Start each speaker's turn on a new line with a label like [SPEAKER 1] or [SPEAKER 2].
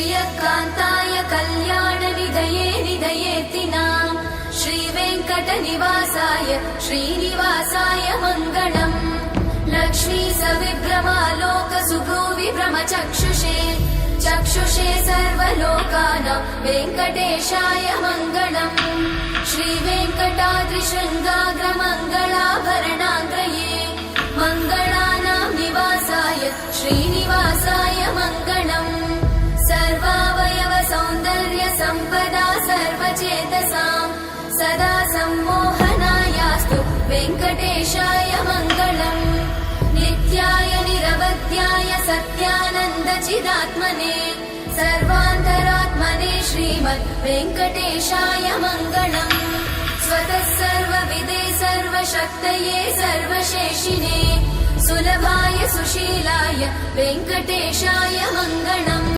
[SPEAKER 1] श्रियकान्ताय कल्याणनिधये निधयेतिनाम् श्रीवेङ्कटनिवासाय श्रीनिवासाय मङ्गलम् लक्ष्मी सविभ्रमालोक सुभ्रूविभ्रमचक्षुषे चक्षुषे सर्वलोकानां वेङ्कटेशाय मङ्गलम् श्रीवेङ्कटाद्रिशृङ्गाग्रमङ्गलाभरणाङ्गये मङ्गलानां निवासाय श्रीनिवासाय मङ्गलम् सर्वावयव सौन्दर्य सम्पदा सर्वचेतसां सदा सम्मोहनायास्तु वेङ्कटेशाय मङ्गलम् नित्याय निरवध्याय सत्यानन्दचिदात्मने सर्वान्तरात्मने श्रीमद् वेङ्कटेशाय मङ्गलम् स्वतः सर्वविदे सर्वशक्तये सर्वशेषिने सुलभाय सुशीलाय वेङ्कटेशाय मङ्गलम्।